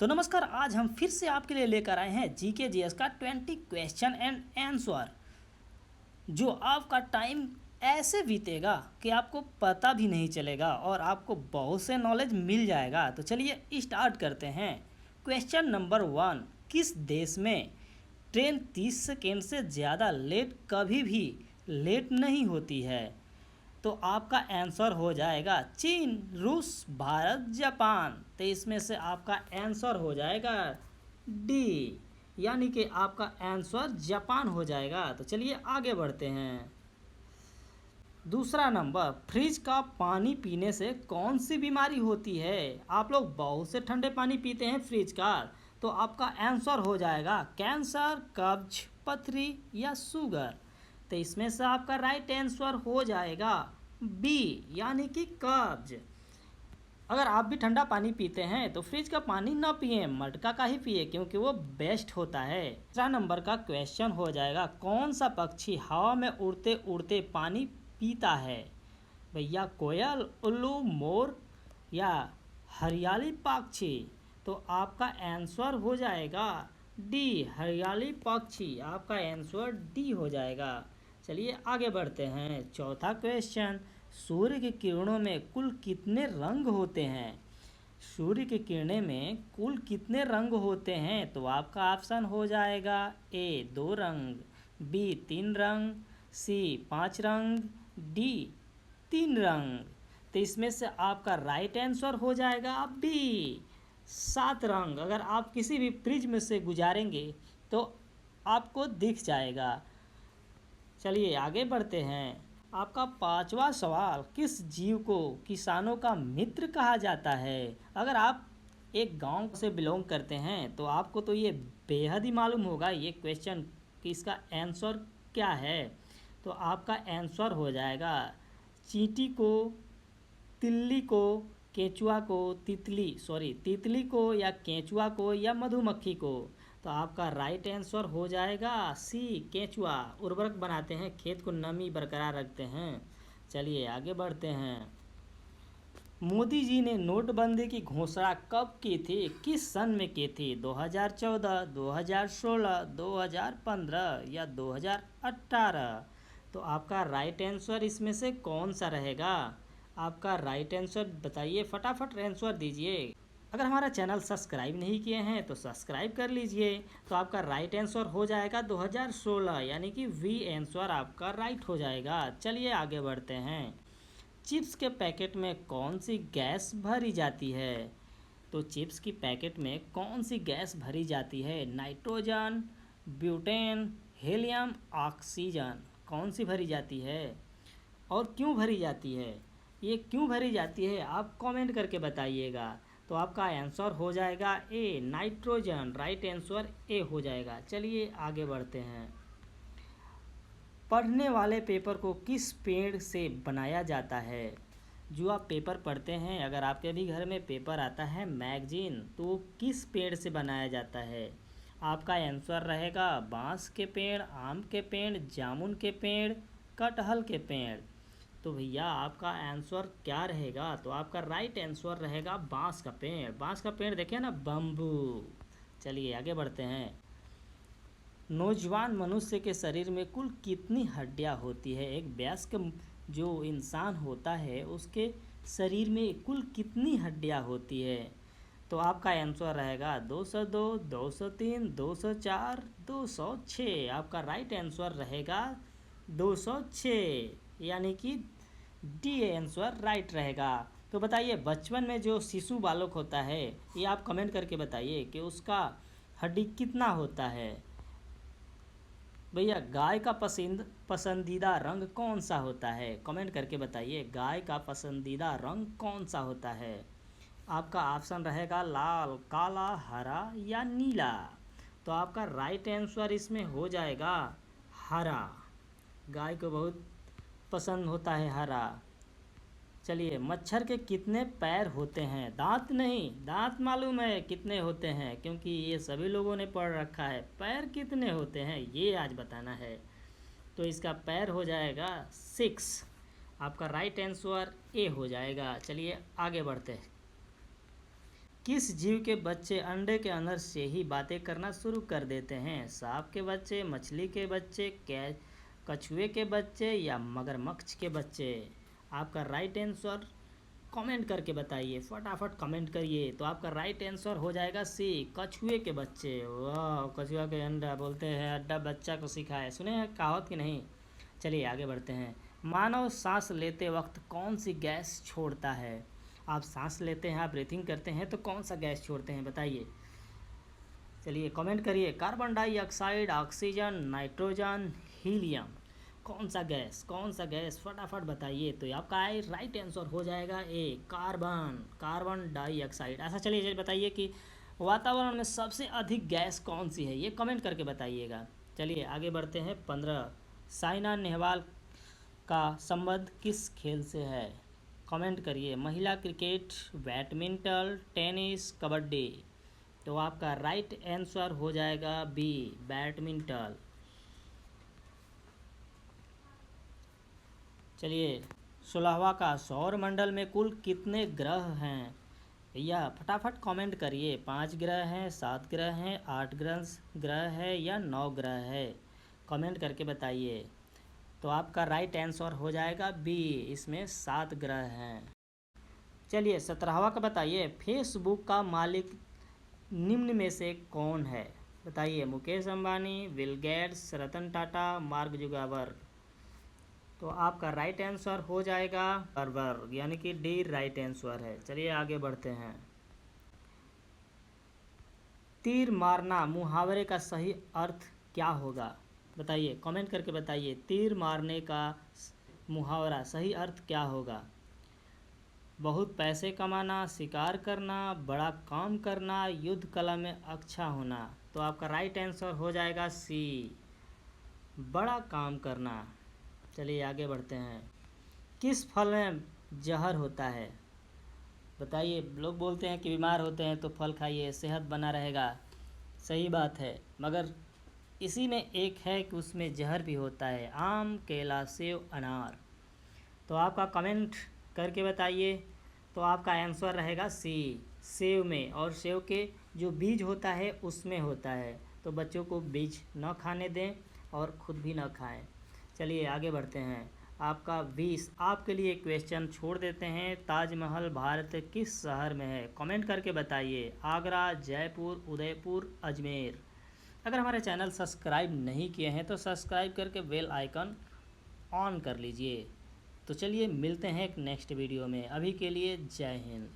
तो नमस्कार, आज हम फिर से आपके लिए लेकर आए हैं जीके जीएस का 20 क्वेश्चन एंड आंसर, जो आपका टाइम ऐसे बीतेगा कि आपको पता भी नहीं चलेगा और आपको बहुत से नॉलेज मिल जाएगा। तो चलिए स्टार्ट करते हैं। क्वेश्चन नंबर 1, किस देश में ट्रेन 30 सेकेंड से ज़्यादा लेट कभी भी लेट नहीं होती है? तो आपका आंसर हो जाएगा चीन, रूस, भारत, जापान। तो इसमें से आपका आंसर हो जाएगा डी, यानी कि आपका आंसर जापान हो जाएगा। तो चलिए आगे बढ़ते हैं। दूसरा नंबर, फ्रिज का पानी पीने से कौन सी बीमारी होती है? आप लोग बहुत से ठंडे पानी पीते हैं फ्रिज का, तो आपका आंसर हो जाएगा कैंसर, कब्ज, पथरी या शुगर। तो इसमें से आपका राइट आंसर हो जाएगा बी, यानी कि कब्ज। अगर आप भी ठंडा पानी पीते हैं तो फ्रिज का पानी ना पिए, मटका का ही पिए, क्योंकि वो बेस्ट होता है। तीसरा नंबर का क्वेश्चन हो जाएगा, कौन सा पक्षी हवा में उड़ते उड़ते पानी पीता है? भैया कोयल, उल्लू, मोर या हरियाली पक्षी? तो आपका आंसर हो जाएगा डी, हरियाली पक्षी। आपका आंसर डी हो जाएगा। चलिए आगे बढ़ते हैं। चौथा क्वेश्चन, सूर्य की किरणों में कुल कितने रंग होते हैं? सूर्य की किरणें में कुल कितने रंग होते हैं? तो आपका ऑप्शन हो जाएगा ए 2 रंग, बी 3 रंग, सी 5 रंग, डी 3 रंग। तो इसमें से आपका राइट आंसर हो जाएगा बी 7 रंग। अगर आप किसी भी फ्रिज में से गुजारेंगे तो आपको दिख जाएगा। चलिए आगे बढ़ते हैं। आपका पांचवा सवाल, किस जीव को किसानों का मित्र कहा जाता है? अगर आप एक गांव से बिलोंग करते हैं तो आपको तो ये बेहद ही मालूम होगा ये क्वेश्चन कि इसका आंसर क्या है। तो आपका आंसर हो जाएगा चींटी को, तिल्ली को, केंचुआ को, तितली को या केंचुआ को या मधुमक्खी को? तो आपका राइट आंसर हो जाएगा सी, केंचुआ। उर्वरक बनाते हैं, खेत को नमी बरकरार रखते हैं। चलिए आगे बढ़ते हैं। मोदी जी ने नोटबंदी की घोषणा कब की थी, किस सन में की थी? 2014, 2016, 2015 या 2018? तो आपका राइट आंसर इसमें से कौन सा रहेगा? आपका राइट आंसर बताइए, फटाफट आंसर दीजिए। अगर हमारा चैनल सब्सक्राइब नहीं किए हैं तो सब्सक्राइब कर लीजिए। तो आपका राइट आंसर हो जाएगा 2016, यानी कि वी आंसर आपका राइट हो जाएगा। चलिए आगे बढ़ते हैं। चिप्स के पैकेट में कौन सी गैस भरी जाती है? तो चिप्स की पैकेट में कौन सी गैस भरी जाती है? Nitrogen, butane, helium, oxygen? कौन सी भरी जाती है और क्यों भरी जाती है? ये क्यों भरी जाती है आप कमेंट करके बताइएगा। तो आपका आंसर हो जाएगा ए, नाइट्रोजन। राइट आंसर ए हो जाएगा। चलिए आगे बढ़ते हैं। पढ़ने वाले पेपर को किस पेड़ से बनाया जाता है? जो आप पेपर पढ़ते हैं, अगर आपके भी घर में पेपर आता है मैगजीन, तो वो किस पेड़ से बनाया जाता है? आपका आंसर रहेगा बांस के पेड़, आम के पेड़, जामुन के पेड़, कटहल के पेड़। तो भैया आपका आंसर क्या रहेगा? तो आपका राइट आंसर रहेगा बांस का पेड़। बांस का पेड़ देखिए ना, बम्बू। चलिए आगे बढ़ते हैं। नौजवान मनुष्य के शरीर में कुल कितनी हड्डियां होती है? एक वयस्क जो इंसान होता है उसके शरीर में कुल कितनी हड्डियां होती है? तो आपका आंसर रहेगा 202, 203, 204, 206। आपका राइट आंसर रहेगा 206, यानी कि डी आंसर राइट रहेगा। तो बताइए, बचपन में जो शिशु बालक होता है, ये आप कमेंट करके बताइए कि उसका हड्डी कितना होता है। भैया गाय का पसंदीदा रंग कौन सा होता है? कमेंट करके बताइए, गाय का पसंदीदा रंग कौन सा होता है? आपका ऑप्शन रहेगा लाल, काला, हरा या नीला। तो आपका राइट आंसर इसमें हो जाएगा हरा। गाय को बहुत पसंद होता है हरा। चलिए, मच्छर के कितने पैर होते हैं? दांत नहीं, दांत मालूम है कितने होते हैं, क्योंकि ये सभी लोगों ने पढ़ रखा है। पैर कितने होते हैं ये आज बताना है। तो इसका पैर हो जाएगा 6। आपका राइट आंसर ए हो जाएगा। चलिए आगे बढ़ते हैं। किस जीव के बच्चे अंडे के अंदर से ही बातें करना शुरू कर देते हैं? सांप के बच्चे, मछली के बच्चे, कछुए के बच्चे या मगरमच्छ के बच्चे? आपका राइट आंसर कमेंट करके बताइए, फटाफट कमेंट करिए। तो आपका राइट आंसर हो जाएगा सी, कछुए के बच्चे। वाह, कछुआ के अंडा बोलते हैं अड्डा बच्चा को सिखाए, सुने हैं कहावत कि नहीं? चलिए आगे बढ़ते हैं। मानव सांस लेते वक्त कौन सी गैस छोड़ता है? आप सांस लेते हैं, आप ब्रीथिंग करते हैं तो कौन सा गैस छोड़ते हैं बताइए। चलिए कमेंट करिए, carbon dioxide, oxygen, nitrogen, helium, कौन सा गैस फटाफट बताइए। तो आपका राइट आंसर हो जाएगा ए, कार्बन डाइऑक्साइड। ऐसा चलिए बताइए कि वातावरण में सबसे अधिक गैस कौन सी है, ये कमेंट करके बताइएगा। चलिए आगे बढ़ते हैं। 15, साइना नेहवाल का संबंध किस खेल से है? कमेंट करिए, महिला क्रिकेट, बैडमिंटन, टेनिस, कबड्डी। तो आपका राइट आंसर हो जाएगा बी, बैडमिंटन। चलिए 16वां का, सौर मंडल में कुल कितने ग्रह हैं? भैया फटाफट कमेंट करिए, 5 ग्रह हैं, 7 ग्रह हैं, 8 ग्रह है या 9 ग्रह है? कमेंट करके बताइए। तो आपका राइट आंसर हो जाएगा बी, इसमें 7 ग्रह हैं। चलिए 17वां का बताइए, फेसबुक का मालिक निम्न में से कौन है? बताइए, Mukesh Ambani, Bill Gates, Ratan Tata, mark जुगावर। तो आपका राइट आंसर हो जाएगा बर्बर, यानी कि डी राइट आंसर है। चलिए आगे बढ़ते हैं। तीर मारना मुहावरे का सही अर्थ क्या होगा? बताइए, कमेंट करके बताइए, तीर मारने का मुहावरा सही अर्थ क्या होगा? बहुत पैसे कमाना, शिकार करना, बड़ा काम करना, युद्ध कला में अच्छा होना। तो आपका राइट आंसर हो जाएगा सी, बड़ा काम करना। चलिए आगे बढ़ते हैं। किस फल में जहर होता है? बताइए, लोग बोलते हैं कि बीमार होते हैं तो फल खाइए, सेहत बना रहेगा। सही बात है, मगर इसी में एक है कि उसमें जहर भी होता है, आम, केला, सेव, अनार। तो आपका कमेंट करके बताइए। तो आपका आंसर रहेगा सी, सेव में। और सेव के जो बीज होता है उसमें होता है, तो बच्चों को बीज न खाने दें और खुद भी न खाएं। चलिए आगे बढ़ते हैं। आपका 20, आपके लिए क्वेश्चन छोड़ देते हैं। ताजमहल भारत के किस शहर में है? कमेंट करके बताइए, आगरा, जयपुर, उदयपुर, अजमेर। अगर हमारे चैनल सब्सक्राइब नहीं किए हैं तो सब्सक्राइब करके बेल आइकन ऑन कर लीजिए। तो चलिए मिलते हैं एक नेक्स्ट वीडियो में, अभी के लिए जय हिंद।